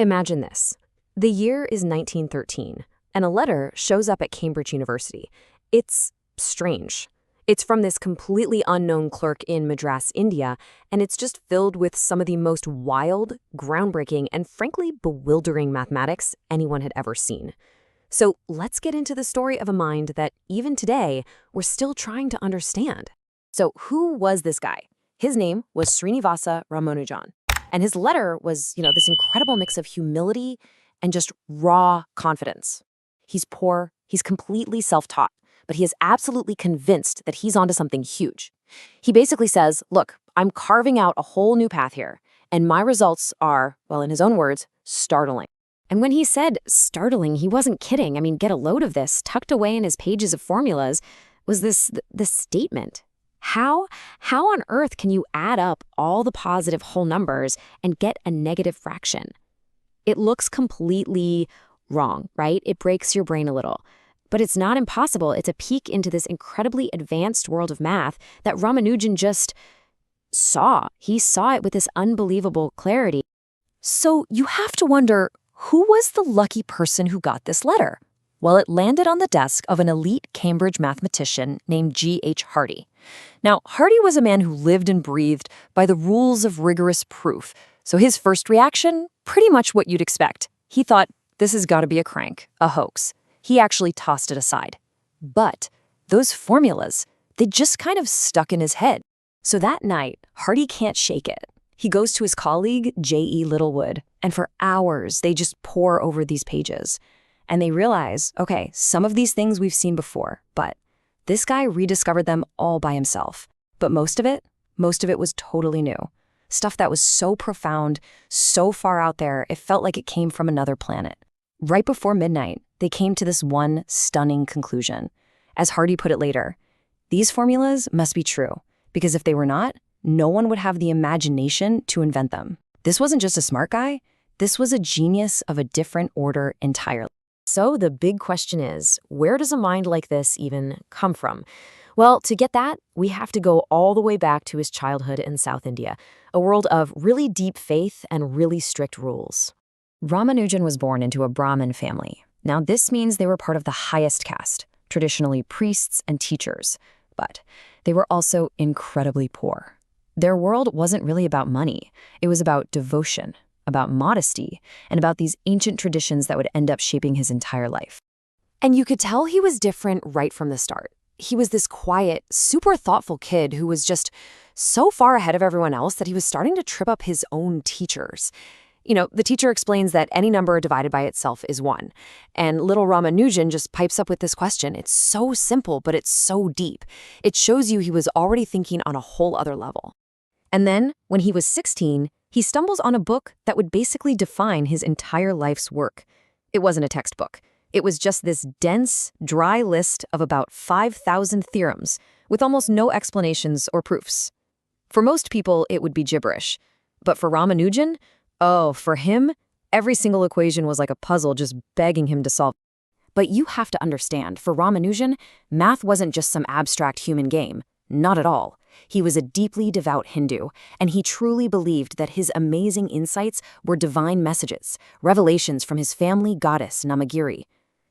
Imagine this. The year is 1913, and a letter shows up at Cambridge University. It's strange. It's from this completely unknown clerk in Madras, India, and it's just filled with some of the most wild, groundbreaking, and frankly bewildering mathematics anyone had ever seen. So let's get into the story of a mind that, even today, we're still trying to understand. So who was this guy? His name was Srinivasa Ramanujan. And his letter was, this incredible mix of humility and just raw confidence. He's poor, he's completely self-taught, but he is absolutely convinced that he's onto something huge. He basically says, look, I'm carving out a whole new path here, and my results are, well, in his own words, startling. And when he said startling, he wasn't kidding. I mean, get a load of this. Tucked away in his pages of formulas was this statement. How on earth can you add up all the positive whole numbers and get a negative fraction? It looks completely wrong, right? It breaks your brain a little. But it's not impossible. It's a peek into this incredibly advanced world of math that Ramanujan just saw. He saw it with this unbelievable clarity. So you have to wonder, who was the lucky person who got this letter? Well, it landed on the desk of an elite Cambridge mathematician named G.H. Hardy. Now, Hardy was a man who lived and breathed by the rules of rigorous proof, so his first reaction, pretty much what you'd expect. He thought, this has got to be a crank, a hoax. He actually tossed it aside. But those formulas, they just kind of stuck in his head. So that night, Hardy can't shake it. He goes to his colleague, J.E. Littlewood, and for hours, they just pore over these pages. And they realize, okay, some of these things we've seen before, but this guy rediscovered them all by himself. But most of it was totally new. Stuff that was so profound, so far out there, it felt like it came from another planet. Right before midnight, they came to this one stunning conclusion. As Hardy put it later, these formulas must be true, because if they were not, no one would have the imagination to invent them. This wasn't just a smart guy, this was a genius of a different order entirely. So the big question is, where does a mind like this even come from? Well, to get that, we have to go all the way back to his childhood in South India, a world of really deep faith and really strict rules. Ramanujan was born into a Brahmin family. Now, this means they were part of the highest caste, traditionally priests and teachers, but they were also incredibly poor. Their world wasn't really about money. It was about devotion, about modesty, and about these ancient traditions that would end up shaping his entire life. And you could tell he was different right from the start. He was this quiet, super thoughtful kid who was just so far ahead of everyone else that he was starting to trip up his own teachers. The teacher explains that any number divided by itself is 1. And little Ramanujan just pipes up with this question. It's so simple, but it's so deep. It shows you he was already thinking on a whole other level. And then, when he was 16, he stumbles on a book that would basically define his entire life's work. It wasn't a textbook. It was just this dense, dry list of about 5,000 theorems, with almost no explanations or proofs. For most people, it would be gibberish. But for Ramanujan, for him, every single equation was like a puzzle just begging him to solve. But you have to understand, for Ramanujan, math wasn't just some abstract human game. Not at all. He was a deeply devout Hindu, and he truly believed that his amazing insights were divine messages, revelations from his family goddess Namagiri.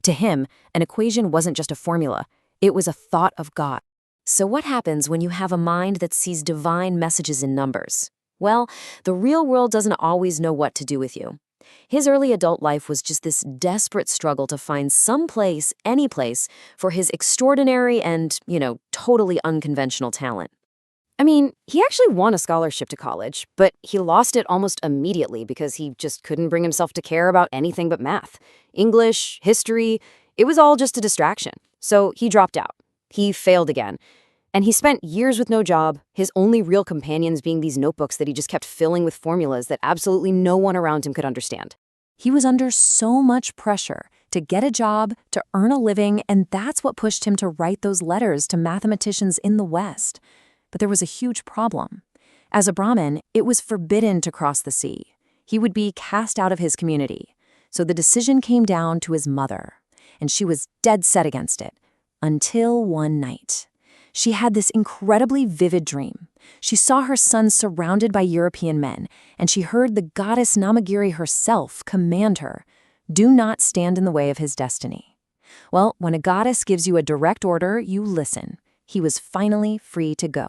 To him, an equation wasn't just a formula, it was a thought of God. So what happens when you have a mind that sees divine messages in numbers? Well, the real world doesn't always know what to do with you. His early adult life was just this desperate struggle to find some place, any place, for his extraordinary and, totally unconventional talent. I mean, he actually won a scholarship to college, but he lost it almost immediately because he just couldn't bring himself to care about anything but math. English, history, it was all just a distraction. So he dropped out. He failed again. And he spent years with no job, his only real companions being these notebooks that he just kept filling with formulas that absolutely no one around him could understand. He was under so much pressure to get a job, to earn a living, and that's what pushed him to write those letters to mathematicians in the West. But there was a huge problem. As a Brahmin, it was forbidden to cross the sea. He would be cast out of his community. So the decision came down to his mother, and she was dead set against it. Until one night. She had this incredibly vivid dream. She saw her son surrounded by European men, and she heard the goddess Namagiri herself command her, "Do not stand in the way of his destiny." Well, when a goddess gives you a direct order, you listen. He was finally free to go.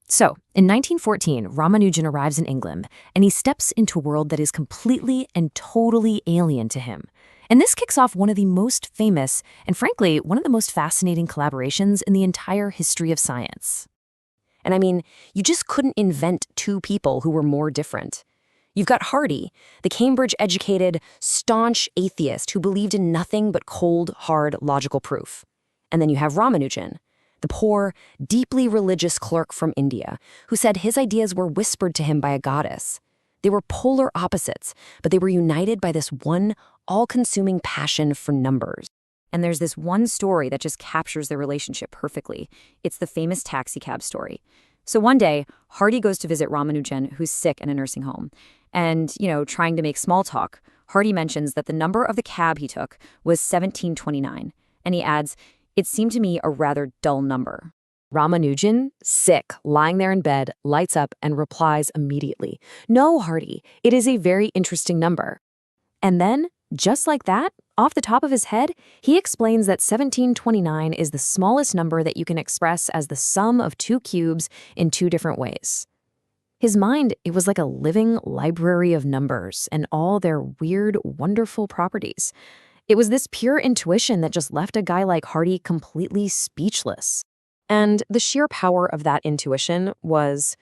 So, in 1914, Ramanujan arrives in England, and he steps into a world that is completely and totally alien to him. And this kicks off one of the most famous, and frankly, one of the most fascinating collaborations in the entire history of science. And I mean, you just couldn't invent two people who were more different. You've got Hardy, the Cambridge-educated, staunch atheist who believed in nothing but cold, hard, logical proof. And then you have Ramanujan, the poor, deeply religious clerk from India, who said his ideas were whispered to him by a goddess. They were polar opposites, but they were united by this one all-consuming passion for numbers. And there's this one story that just captures their relationship perfectly. It's the famous taxicab story. So one day, Hardy goes to visit Ramanujan, who's sick in a nursing home. And, trying to make small talk, Hardy mentions that the number of the cab he took was 1729. And he adds, "It seemed to me a rather dull number." Ramanujan, sick, lying there in bed, lights up and replies immediately, "No, Hardy, it is a very interesting number." And then, just like that, off the top of his head, he explains that 1729 is the smallest number that you can express as the sum of two cubes in two different ways. His mind, it was like a living library of numbers and all their weird, wonderful properties. It was this pure intuition that just left a guy like Hardy completely speechless. And the sheer power of that intuition was,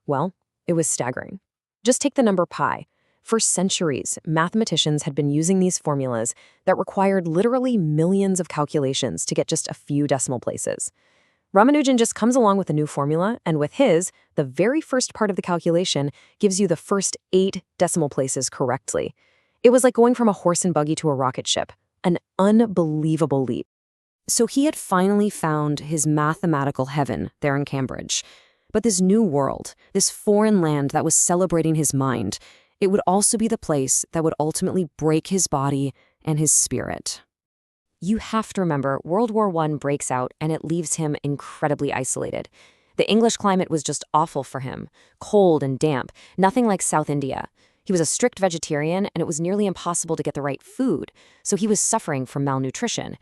well, it was staggering. Just take the number pi. For centuries, mathematicians had been using these formulas that required literally millions of calculations to get just a few decimal places. Ramanujan just comes along with a new formula, and with his, the very first part of the calculation gives you the first 8 decimal places correctly. It was like going from a horse and buggy to a rocket ship, an unbelievable leap. So he had finally found his mathematical heaven there in Cambridge. But this new world, this foreign land that was celebrating his mind, it would also be the place that would ultimately break his body and his spirit. You have to remember, World War I breaks out and it leaves him incredibly isolated. The English climate was just awful for him, cold and damp, nothing like South India. He was a strict vegetarian and it was nearly impossible to get the right food, so he was suffering from malnutrition.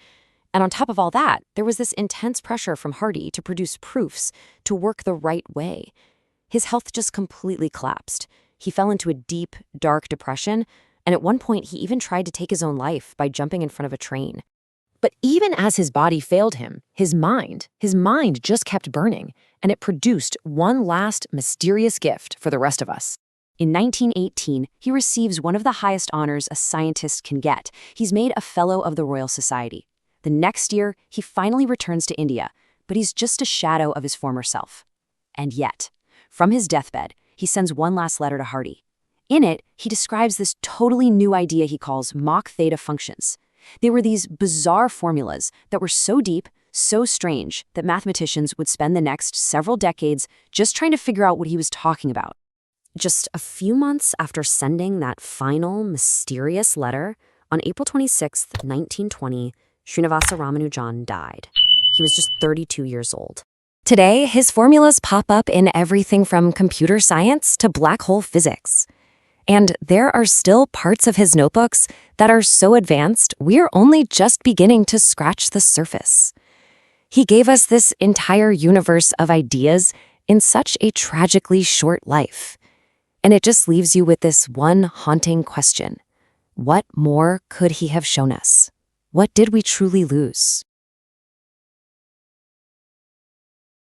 And on top of all that, there was this intense pressure from Hardy to produce proofs, to work the right way. His health just completely collapsed. He fell into a deep, dark depression, and at one point he even tried to take his own life by jumping in front of a train. But even as his body failed him, his mind just kept burning, and it produced one last mysterious gift for the rest of us. In 1918, he receives one of the highest honors a scientist can get. He's made a Fellow of the Royal Society. The next year, he finally returns to India, but he's just a shadow of his former self. And yet, from his deathbed, he sends one last letter to Hardy. In it, he describes this totally new idea he calls Mach theta functions. They were these bizarre formulas that were so deep, so strange, that mathematicians would spend the next several decades just trying to figure out what he was talking about. Just a few months after sending that final, mysterious letter, on April 26, 1920, Srinivasa Ramanujan died. He was just 32 years old. Today, his formulas pop up in everything from computer science to black hole physics. And there are still parts of his notebooks that are so advanced, we're only just beginning to scratch the surface. He gave us this entire universe of ideas in such a tragically short life. And it just leaves you with this one haunting question. What more could he have shown us? What did we truly lose?